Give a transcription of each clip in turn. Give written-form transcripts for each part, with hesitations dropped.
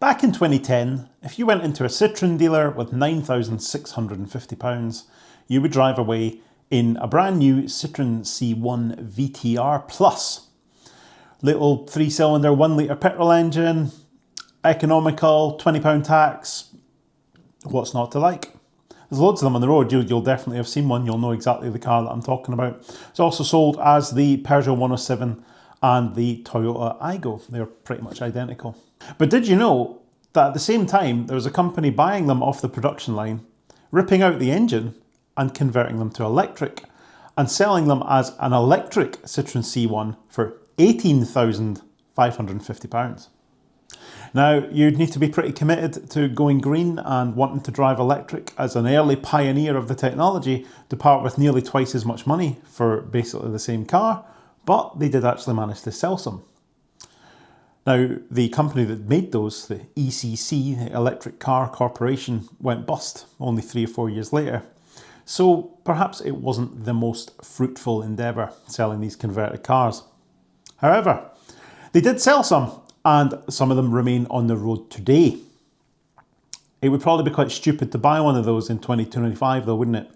Back in 2010, if you went into a Citroen dealer with £9,650, you would drive away in a brand new Citroen C1 VTR Plus. Little 3-cylinder 1 litre petrol engine, economical, £20 tax. What's not to like? There's loads of them on the road. You'll definitely have seen one. You'll know exactly the car that I'm talking about. It's also sold as the Peugeot 107 and the Toyota Aygo. They're pretty much identical. But did you know that at the same time, there was a company buying them off the production line, ripping out the engine and converting them to electric and selling them as an electric Citroen C1 for £18,550. Now, you'd need to be pretty committed to going green and wanting to drive electric as an early pioneer of the technology to part with nearly twice as much money for basically the same car, but they did actually manage to sell some. Now, the company that made those, the ECC, the Electric Car Corporation, went bust only 3 or 4 years later. So perhaps it wasn't the most fruitful endeavour selling these converted cars. However, they did sell some, and some of them remain on the road today. It would probably be quite stupid to buy one of those in 2025 though, wouldn't it?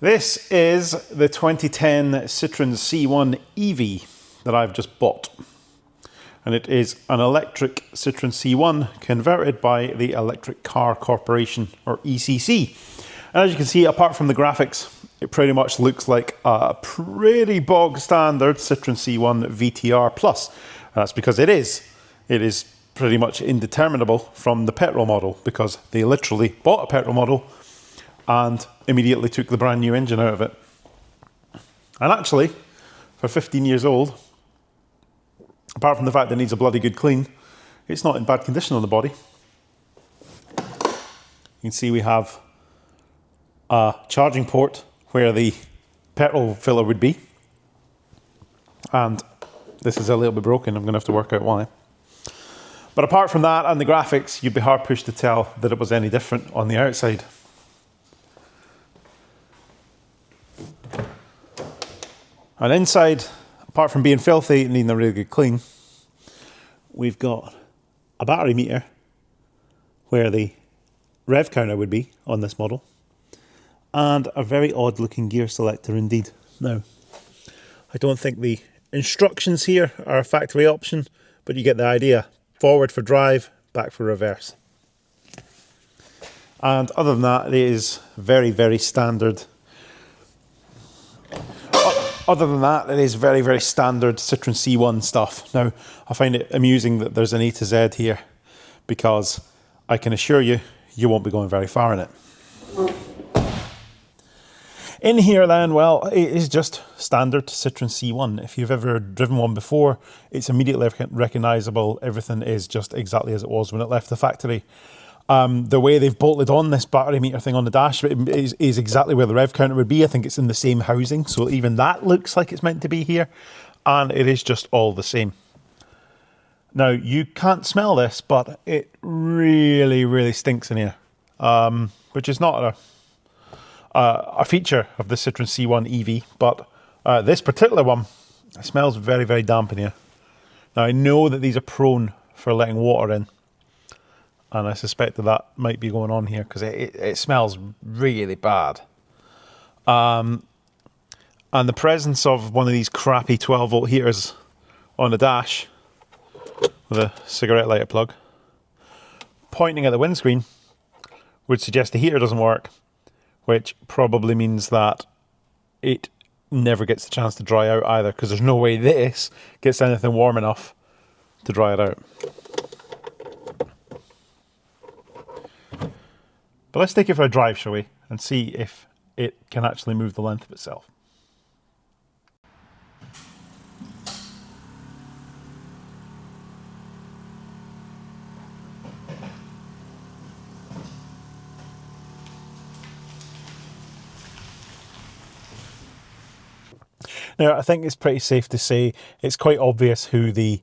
This is the 2010 Citroen C1 Evie that I've just bought. And it is an electric Citroen C1 converted by the Electric Car Corporation, or ECC. And as you can see, apart from the graphics, it pretty much looks like a pretty bog standard Citroen C1 VTR Plus. That's because it is. It is pretty much indeterminable from the petrol model, because they literally bought a petrol model and immediately took the brand new engine out of it. And actually, for 15 years old, apart from the fact that it needs a bloody good clean, it's not in bad condition on the body. You can see we have a charging port where the petrol filler would be. And this is a little bit broken, I'm going to have to work out why. But apart from that and the graphics, you'd be hard pushed to tell that it was any different on the outside. And inside, apart from being filthy and needing a really good clean, we've got a battery meter where the rev counter would be on this model, and a very odd looking gear selector indeed. Now, I don't think the instructions here are a factory option, but you get the idea. Forward for drive, back for reverse. And other than that, it is very, very standard. Other than that, it is very, very standard Citroen C1 stuff. Now, I find it amusing that there's an A to Z here, because I can assure you, you won't be going very far in it. In here then, well, it is just standard Citroen C1. If you've ever driven one before, it's immediately recognisable. Everything is just exactly as it was when it left the factory. The way they've bolted on this battery meter thing on the dash is exactly where the rev counter would be. I think it's in the same housing, so even that looks like it's meant to be here, and it is just all the same. Now, you can't smell this, but it really, really stinks in here, which is not a feature of the Citroen C1 Evie, but this particular one, it smells very, very damp in here. Now, I know that these are prone for letting water in, and I suspect that might be going on here because it smells really bad. And the presence of one of these crappy 12-volt heaters on the dash with a cigarette lighter plug pointing at the windscreen would suggest the heater doesn't work, which probably means that it never gets the chance to dry out either, because there's no way this gets anything warm enough to dry it out. But let's take it for a drive, shall we, and see if it can actually move the length of itself. Now, I think it's pretty safe to say it's quite obvious who the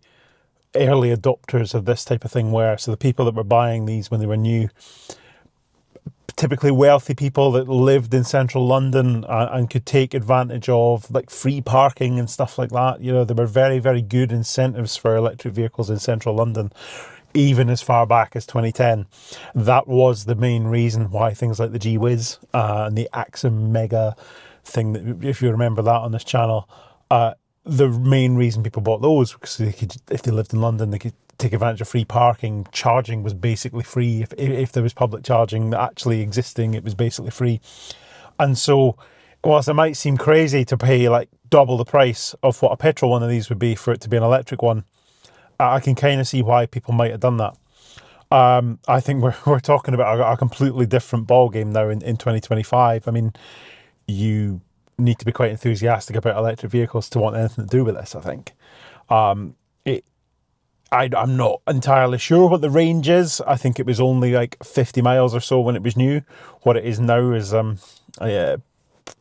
early adopters of this type of thing were. So the people that were buying these when they were new typically wealthy people that lived in central London and could take advantage of like free parking and stuff like that. You know, there were very, very good incentives for electric vehicles in central London, even as far back as 2010. That was the main reason why things like the G-Wiz and the Axum Mega thing, that, if you remember that on this channel, the main reason people bought those, because they could, if they lived in London, they could take advantage of free parking. Charging was basically free. If there was public charging actually existing, it was basically free. And so, whilst it might seem crazy to pay like double the price of what a petrol one of these would be for it to be an electric one, I can kind of see why people might have done that. I think we're talking about a completely different ball game now in 2025. I mean, you need to be quite enthusiastic about electric vehicles to want anything to do with this, I think. I'm not entirely sure what the range is. I think it was only like 50 miles or so when it was new. What it is now is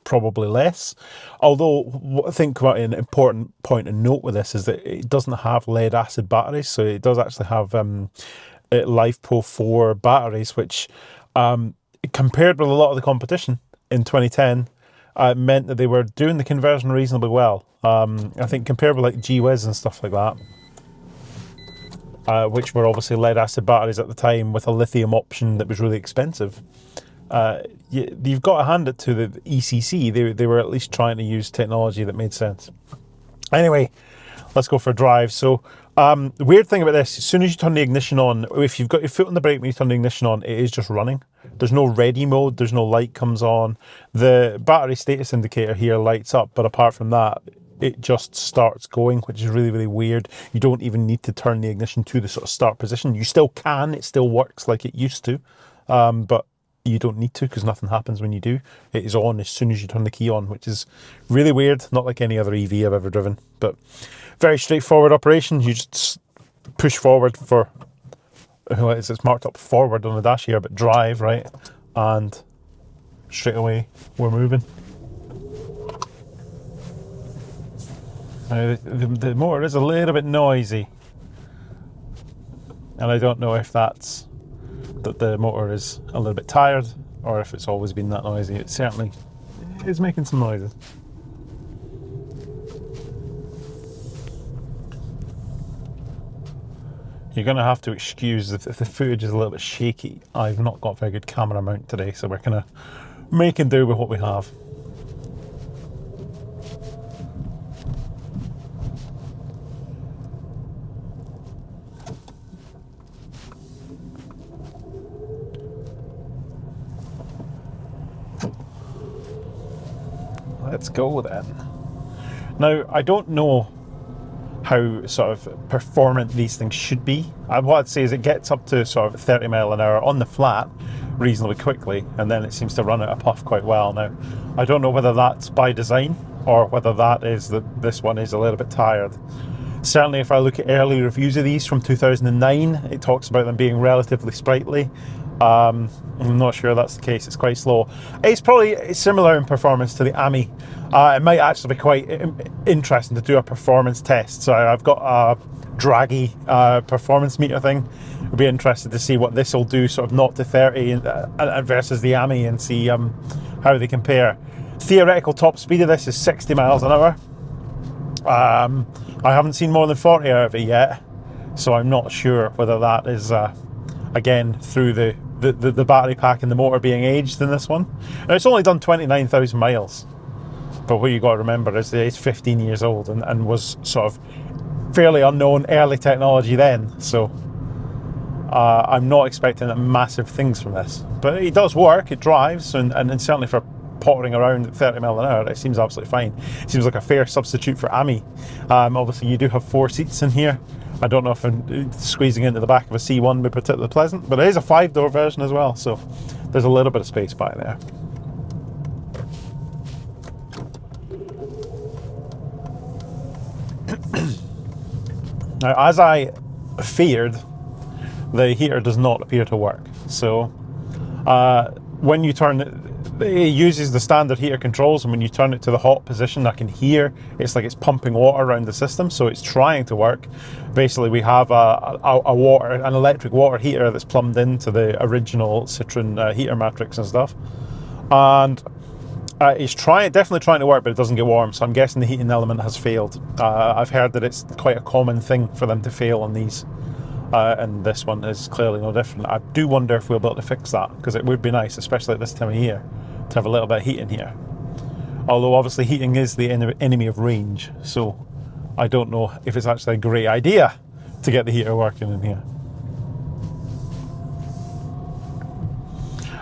probably less. Although I think quite an important point and note with this is that it doesn't have lead acid batteries, so it does actually have LiFePro 4 batteries, which compared with a lot of the competition in 2010, meant that they were doing the conversion reasonably well. I think compared with like G-Wiz and stuff like that, which were obviously lead acid batteries at the time with a lithium option that was really expensive. You've got to hand it to the ECC. They were at least trying to use technology that made sense. Anyway, let's go for a drive. So the weird thing about this, as soon as you turn the ignition on, if you've got your foot on the brake when you turn the ignition on, it is just running. There's no ready mode, there's no light comes on. The battery status indicator here lights up, but apart from that, it just starts going, which is really, really weird. You don't even need to turn the ignition to the sort of start position. You still can, it still works like it used to, but you don't need to, because nothing happens when you do. It is on as soon as you turn the key on, which is really weird, not like any other EV I've ever driven, but very straightforward operation. You just push forward for, it's marked up forward on the dash here, but drive, right? And straight away we're moving. Now, the motor is a little bit noisy, and I don't know if that's that the motor is a little bit tired or if it's always been that noisy. It certainly is making some noises. You're going to have to excuse if the footage is a little bit shaky. I've not got a very good camera mount today, so we're kind of making do with what we have. Let's go then. Now, I don't know how sort of performant these things should be. What I'd say is it gets up to sort of 30 mile an hour on the flat reasonably quickly, and then it seems to run at a puff quite well. Now, I don't know whether that's by design or whether that is that this one is a little bit tired. Certainly, if I look at early reviews of these from 2009, it talks about them being relatively sprightly. I'm not sure that's the case. It's quite slow. It's probably similar in performance to the Ami. It might actually be quite interesting to do a performance test. So I've got a draggy performance meter thing. I'd be interested to see what this will do, sort of 0 to 30 versus the Ami, and see how they compare. Theoretical top speed of this is 60 miles an hour. I haven't seen more than 40 out of it yet, so I'm not sure whether that is again through the battery pack and the motor being aged in this one. Now, it's only done 29,000 miles, but what you got to remember is that it's 15 years old and was sort of fairly unknown early technology then, so I'm not expecting massive things from this, but it does work, it drives, and certainly for pottering around at 30 mile an hour, it seems absolutely fine. It seems like a fair substitute for Ami. Obviously you do have 4 seats in here. I don't know if squeezing into the back of a C1 would be particularly pleasant, but it is a 5-door version as well, so there's a little bit of space back there. Now, as I feared, the heater does not appear to work. So when you turn it uses the standard heater controls, and when you turn it to the hot position, I can hear it's like it's pumping water around the system, so it's trying to work. Basically, we have an electric water heater that's plumbed into the original Citroen heater matrix and stuff, and it's definitely trying to work, but it doesn't get warm, so I'm guessing the heating element has failed. I've heard that it's quite a common thing for them to fail on these. And this one is clearly no different. I do wonder if we'll be able to fix that, because it would be nice, especially at this time of year, to have a little bit of heat in here. Although obviously heating is the enemy of range, so I don't know if it's actually a great idea to get the heater working in here.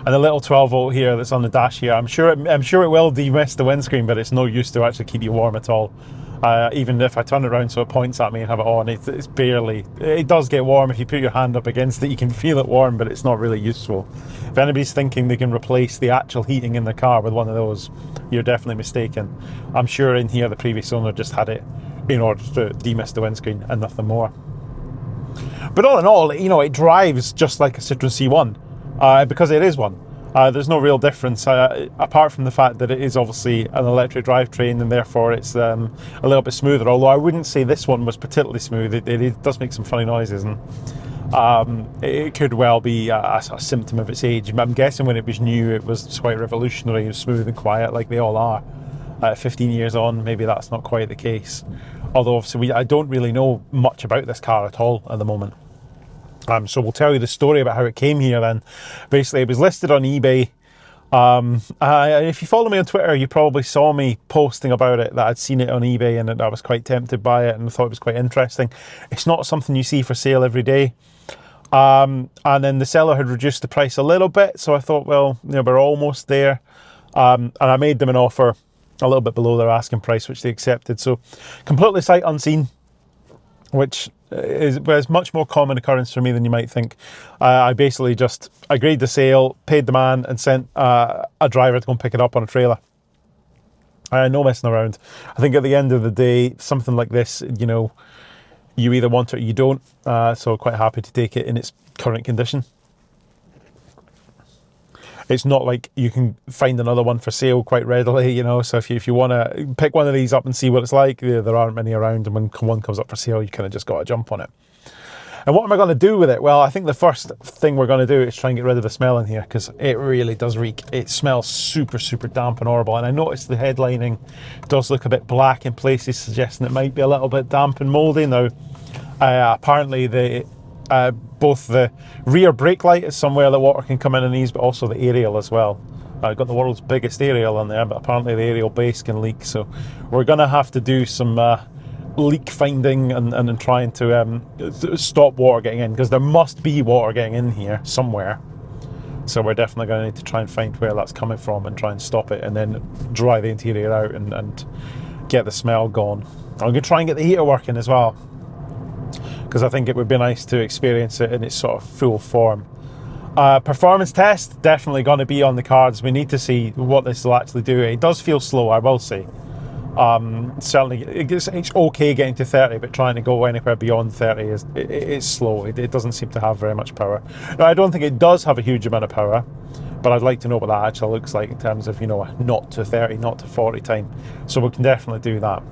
And the little 12 volt here that's on the dash here, I'm sure it will demist the windscreen, but it's no use to actually keep you warm at all. Even if I turn it around so it points at me and have it on, it's barely, it does get warm. If you put your hand up against it, you can feel it warm, but it's not really useful. If anybody's thinking they can replace the actual heating in the car with one of those, you're definitely mistaken. I'm sure in here the previous owner just had it in order to demist the windscreen and nothing more. But all in all, you know, it drives just like a Citroen C1 because it is one. There's no real difference apart from the fact that it is obviously an electric drivetrain, and therefore it's a little bit smoother, although I wouldn't say this one was particularly smooth. It does make some funny noises, and it could well be a symptom of its age. I'm guessing when it was new it was quite revolutionary. It was smooth and quiet like they all are. 15 years on, maybe that's not quite the case, although obviously I don't really know much about this car at all at the moment. So we'll tell you the story about how it came here then. Basically, it was listed on eBay. If you follow me on Twitter, you probably saw me posting about it, that I'd seen it on eBay and that I was quite tempted by it and thought it was quite interesting. It's not something you see for sale every day. And then the seller had reduced the price a little bit, so I thought, well, you know, we're almost there. And I made them an offer a little bit below their asking price, which they accepted. So completely sight unseen, which is much more common occurrence for me than you might think. I basically just agreed the sale, paid the man, and sent a driver to go and pick it up on a trailer. No messing around. I think at the end of the day, something like this, you know, you either want it or you don't. So quite happy to take it in its current condition. It's not like you can find another one for sale quite readily, you know, so if you want to pick one of these up and see what it's like, there aren't many around, and when one comes up for sale, you kind of just got to jump on it. And what am I going to do with it? Well, I think the first thing we're going to do is try and get rid of the smell in here, because it really does reek. It smells super, super damp and horrible, and I noticed the headlining does look a bit black in places, suggesting it might be a little bit damp and mouldy. Now, apparently both the rear brake light is somewhere that water can come in and these, but also the aerial as well. I've got the world's biggest aerial on there, but apparently the aerial base can leak, so we're going to have to do some leak finding and trying to stop water getting in, because there must be water getting in here somewhere. So we're definitely going to need to try and find where that's coming from and try and stop it, and then dry the interior out and get the smell gone. I'm going to try and get the heater working as well, because I think it would be nice to experience it in its sort of full form. Performance test, definitely going to be on the cards. We need to see what this will actually do. It does feel slow, I will say. Certainly, it's okay getting to 30, but trying to go anywhere beyond 30 is slow. It doesn't seem to have very much power. Now, I don't think it does have a huge amount of power, but I'd like to know what that actually looks like in terms of, you know, a 0 to 30, 0 to 40 time. So we can definitely do that.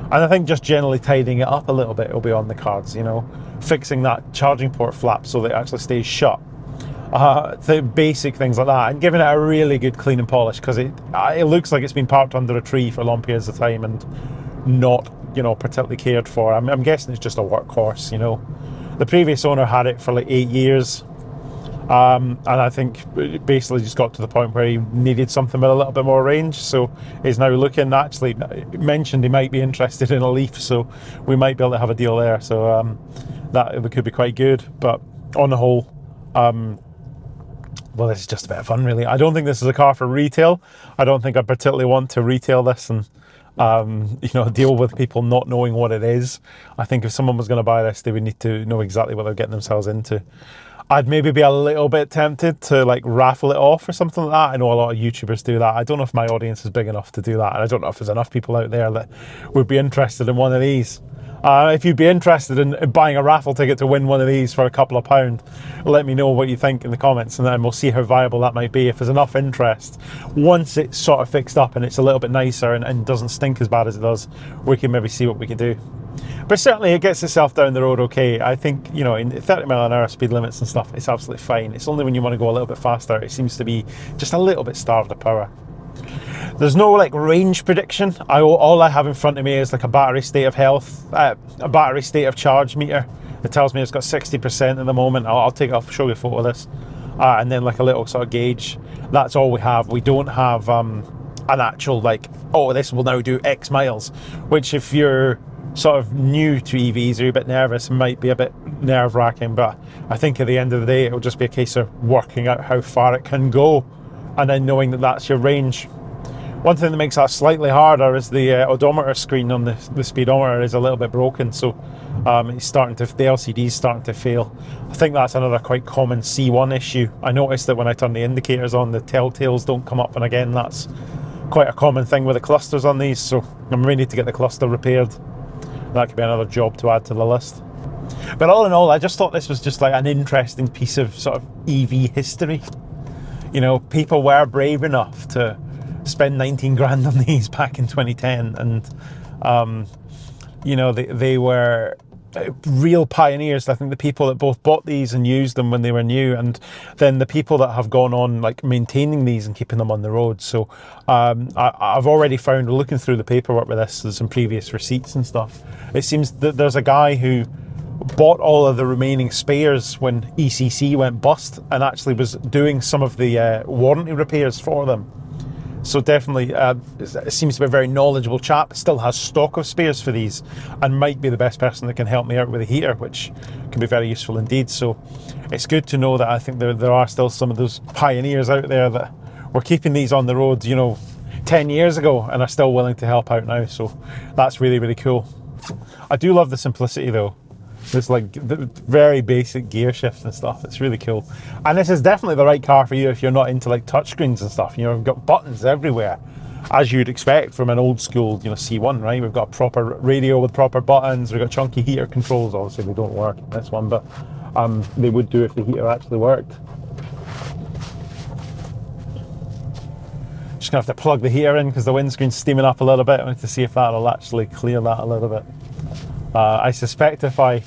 And I think just generally tidying it up a little bit will be on the cards, you know, fixing that charging port flap so that it actually stays shut. The basic things like that, and giving it a really good clean and polish, because it looks like it's been parked under a tree for long periods of time and not, you know, particularly cared for. I'm guessing it's just a workhorse, you know. The previous owner had it for like 8 years, and I think it basically just got to the point where he needed something with a little bit more range, so he's now looking, actually mentioned he might be interested in a Leaf, so we might be able to have a deal there. So that could be quite good, but on the whole, well, this is just a bit of fun, really. I don't think this is a car for retail. I don't think I particularly want to retail this and you know, deal with people not knowing what it is. I think if someone was going to buy this, they would need to know exactly what they're getting themselves into. I'd maybe be a little bit tempted to like raffle it off or something like that. I know a lot of YouTubers do that. I don't know if my audience is big enough to do that, and I don't know if there's enough people out there that would be interested in one of these. If you'd be interested in buying a raffle ticket to win one of these for a couple of £, let me know what you think in the comments, and then we'll see how viable that might be. If there's enough interest, once it's sort of fixed up and it's a little bit nicer and doesn't stink as bad as it does, we can maybe see what we can do. But certainly it gets itself down the road okay. I think, you know, in 30 mph speed limits and stuff, it's absolutely fine. It's only when you want to go a little bit faster, it seems to be just a little bit starved of power. There's no like range prediction. All I have in front of me is like a battery state of health, a battery state of charge meter. It tells me it's got 60% at the moment. I'll show you a photo of this, and then like a little sort of gauge. That's all we have. We don't have an actual like, oh, this will now do X miles. Which, if you're sort of new to EVs or you're a bit nervous, might be a bit nerve-wracking. But I think at the end of the day, it'll just be a case of working out how far it can go, and then knowing that that's your range. One thing that makes that slightly harder is the odometer screen on the speedometer is a little bit broken, so it's the LCD's starting to fail. I think that's another quite common C1 issue. I noticed that when I turn the indicators on, the telltales don't come up, and again, that's quite a common thing with the clusters on these, so I may need to get the cluster repaired. That could be another job to add to the list. But all in all, I just thought this was just like an interesting piece of sort of EV history. You know, people were brave enough to spend 19 grand on these back in 2010, and you know, they were real pioneers. I think the people that both bought these and used them when they were new, and then the people that have gone on like maintaining these and keeping them on the road. So I've already found, looking through the paperwork with this, there's some previous receipts and stuff. It seems that there's a guy who bought all of the remaining spares when ECC went bust, and actually was doing some of the warranty repairs for them. So definitely, it seems to be a very knowledgeable chap. Still has stock of spares for these, and might be the best person that can help me out with a heater, which can be very useful indeed. So it's good to know that I think there are still some of those pioneers out there that were keeping these on the road, you know, 10 years ago, and are still willing to help out now. So that's really, really cool. I do love the simplicity though. It's like the very basic gear shifts and stuff. It's really cool. And this is definitely the right car for you if you're not into like touchscreens and stuff. You know, we've got buttons everywhere, as you'd expect from an old school, you know, C1, right? We've got a proper radio with proper buttons. We've got chunky heater controls. Obviously they don't work in this one, but they would do if the heater actually worked. Just gonna have to plug the heater in because the windscreen's steaming up a little bit. I need to see if that'll actually clear that a little bit. I suspect if I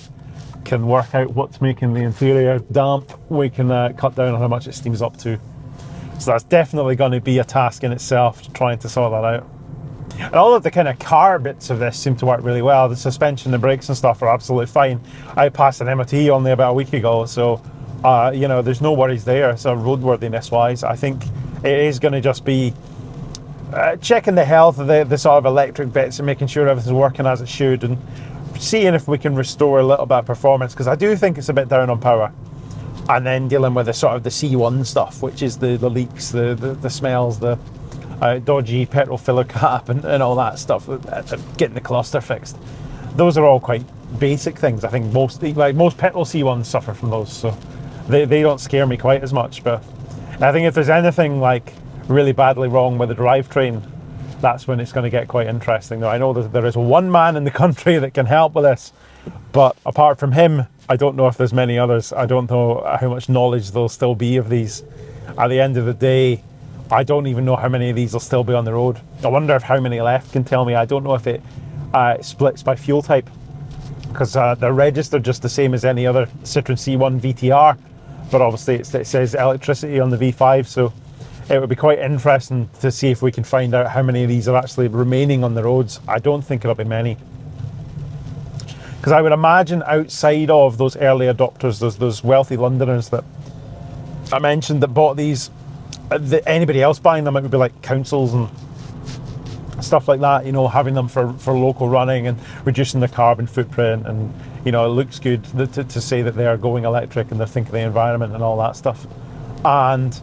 can work out what's making the interior damp, we can cut down on how much it steams up to. So that's definitely going to be a task in itself, trying to sort that out. And all of the kind of car bits of this seem to work really well. The suspension, the brakes and stuff are absolutely fine. I passed an MOT only about a week ago, so you know, there's no worries there. So roadworthiness wise, I think it is going to just be checking the health of the sort of electric bits and making sure everything's working as it should, and seeing if we can restore a little bit of performance, because I do think it's a bit down on power. And then dealing with the sort of the C1 stuff, which is the leaks, the smells, the dodgy petrol filler cap and all that stuff, getting the cluster fixed. Those are all quite basic things. I think most petrol C1s suffer from those, so they don't scare me quite as much. But I think if there's anything like really badly wrong with the drivetrain, that's when it's going to get quite interesting. Though I know that there is one man in the country that can help with this, but apart from him, I don't know if there's many others. I don't know how much knowledge there'll still be of these. At the end of the day, I don't even know how many of these will still be on the road. I wonder if how many left can tell me. I don't know if it splits by fuel type, because they're registered just the same as any other Citroen C1 VTR, but obviously it says electricity on the V5, so it would be quite interesting to see if we can find out how many of these are actually remaining on the roads. I don't think it'll be many, because I would imagine outside of those early adopters, those wealthy Londoners that I mentioned that bought these, anybody else buying them, it would be like councils and stuff like that, you know, having them for local running and reducing the carbon footprint, and you know, it looks good to say that they are going electric and they're thinking of the environment and all that stuff. And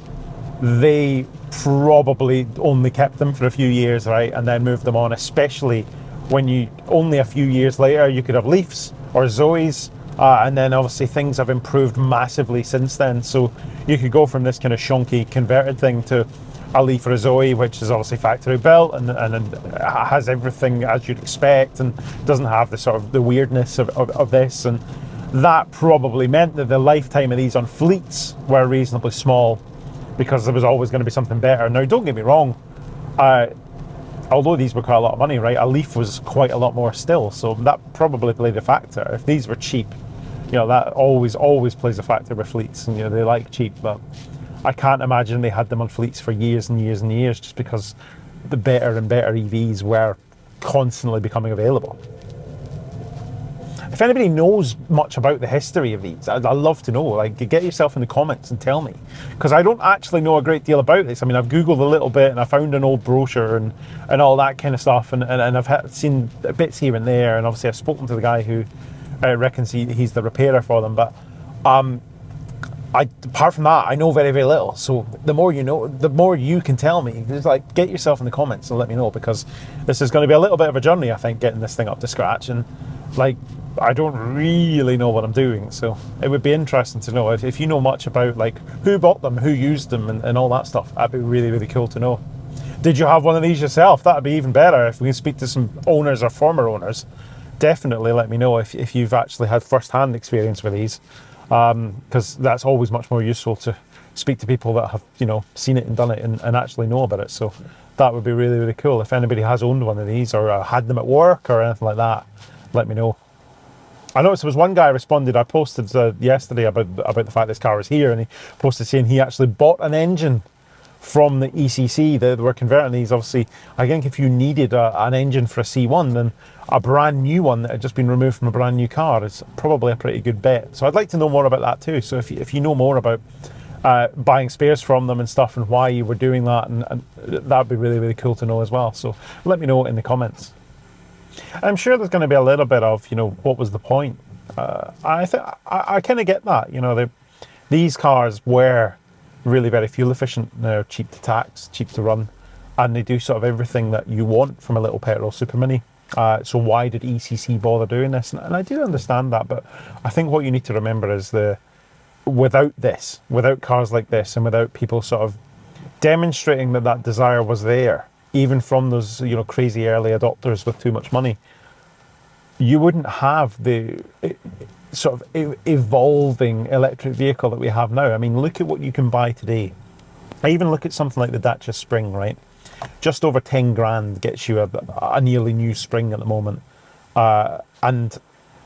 they probably only kept them for a few years, right, and then moved them on, especially when you only a few years later you could have Leafs or Zoes, and then obviously things have improved massively since then, so you could go from this kind of shonky converted thing to a Leaf or a Zoe, which is obviously factory built and has everything as you'd expect, and doesn't have the sort of the weirdness of this. And that probably meant that the lifetime of these on fleets were reasonably small, because there was always going to be something better. Now, don't get me wrong, although these were quite a lot of money, right, a Leaf was quite a lot more still, so that probably played a factor. If these were cheap, you know, that always plays a factor with fleets, and you know, they like cheap, but I can't imagine they had them on fleets for years and years and years, just because the better and better EVs were constantly becoming available. If anybody knows much about the history of these, I'd love to know. Like, get yourself in the comments and tell me, because I don't actually know a great deal about this. I mean, I've Googled a little bit, and I found an old brochure and all that kind of stuff, and I've seen bits here and there, and obviously I've spoken to the guy who reckons he's the repairer for them, but apart from that, I know very, very little. So the more you know, the more you can tell me. Just like, get yourself in the comments and let me know, because this is going to be a little bit of a journey, I think, getting this thing up to scratch. And like, I don't really know what I'm doing, so it would be interesting to know if you know much about like who bought them, who used them, and all that stuff. That'd be really, really cool to know. Did you have one of these yourself? That'd be even better. If we can speak to some owners or former owners, definitely let me know if you've actually had first-hand experience with these, because that's always much more useful to speak to people that have, you know, seen it and done it and actually know about it. So that would be really, really cool. If anybody has owned one of these or had them at work or anything like that, let me know. I noticed there was one guy responded. I posted yesterday about the fact this car was here, and he posted saying he actually bought an engine from the ECC. They were converting these. Obviously, I think if you needed an engine for a C1, then a brand new one that had just been removed from a brand new car is probably a pretty good bet. So I'd like to know more about that too. So if you know more about buying spares from them and stuff, and why you were doing that, and that'd be really, really cool to know as well. So let me know in the comments. I'm sure there's going to be a little bit of, you know, what was the point? I kind of get that. You know, these cars were really very fuel efficient. They're cheap to tax, cheap to run, and they do sort of everything that you want from a little petrol super mini. So why did ECC bother doing this? And I do understand that, but I think what you need to remember is without cars like this, and without people sort of demonstrating that desire was there, even from those, you know, crazy early adopters with too much money, you wouldn't have the sort of evolving electric vehicle that we have now. I mean, look at what you can buy today. I even look at something like the Dacia Spring, right? Just over 10 grand gets you a nearly new Spring at the moment. And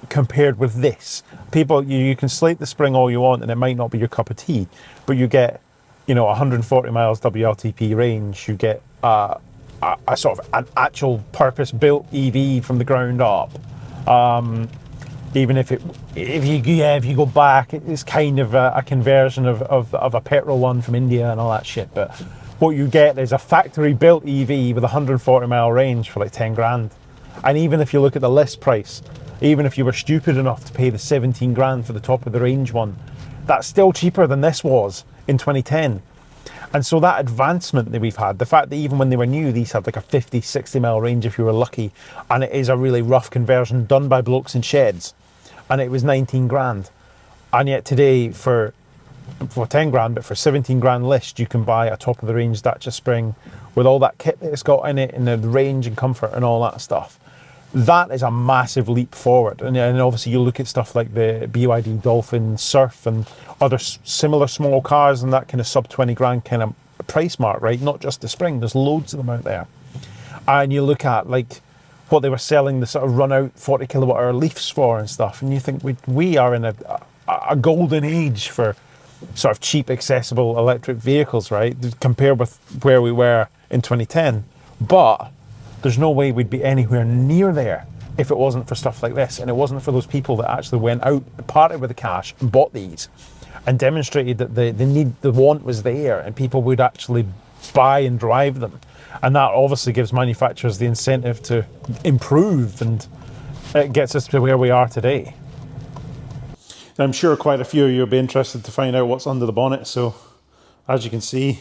compared with this, people, you can slate the Spring all you want, and it might not be your cup of tea, but you get, you know, 140 miles WLTP range. You get a sort of an actual purpose-built EV from the ground up. Even if you go back, it's kind of a conversion of a petrol one from India and all that shit. But what you get is a factory-built EV with 140 mile range for like 10 grand. And even if you look at the list price, even if you were stupid enough to pay the 17 grand for the top of the range one, that's still cheaper than this was in 2010. And so that advancement that we've had, the fact that even when they were new, these had like a 50, 60 mile range if you were lucky, and it is a really rough conversion done by blokes in sheds, and it was 19 grand. And yet today, for 10 grand, but for 17 grand list, you can buy a top of the range Dacia Spring with all that kit that it's got in it, and the range and comfort and all that stuff. That is a massive leap forward. And obviously you look at stuff like the BYD Dolphin Surf and other similar small cars and that kind of sub 20 grand kind of price mark, right? Not just the Spring, there's loads of them out there. And you look at like what they were selling the sort of run out 40 kilowatt hour Leafs for and stuff, and you think we are in a golden age for sort of cheap, accessible electric vehicles, right? Compared with where we were in 2010. But there's no way we'd be anywhere near there if it wasn't for stuff like this, and it wasn't for those people that actually went out, parted with the cash and bought these and demonstrated that the want was there, and people would actually buy and drive them. And that obviously gives manufacturers the incentive to improve, and it gets us to where we are today. I'm sure quite a few of you will be interested to find out what's under the bonnet. So as you can see,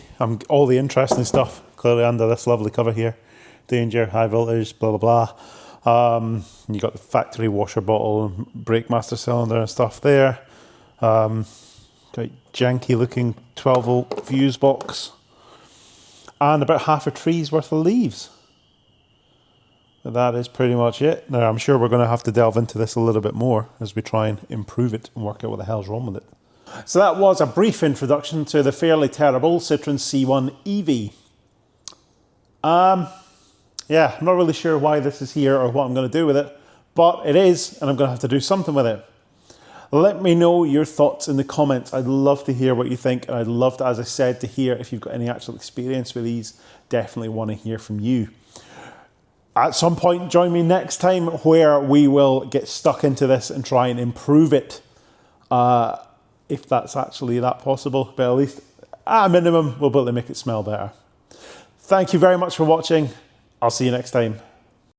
all the interesting stuff clearly under this lovely cover here. Danger, high voltage, blah, blah, blah. You got the factory washer bottle, brake master cylinder and stuff there. Quite janky looking 12 volt fuse box. and about half a tree's worth of leaves. But that is pretty much it. Now, I'm sure we're going to have to delve into this a little bit more as we try and improve it and work out what the hell's wrong with it. So that was a brief introduction to the fairly terrible Citroen C1 Evie. Yeah, I'm not really sure why this is here or what I'm going to do with it, but it is, and I'm going to have to do something with it. Let me know your thoughts in the comments. I'd love to hear what you think, and I'd love to, as I said, to hear if you've got any actual experience with these. Definitely want to hear from you. At some point, join me next time where we will get stuck into this and try and improve it. If that's actually that possible, but at least at a minimum, we'll be able to make it smell better. Thank you very much for watching. I'll see you next time.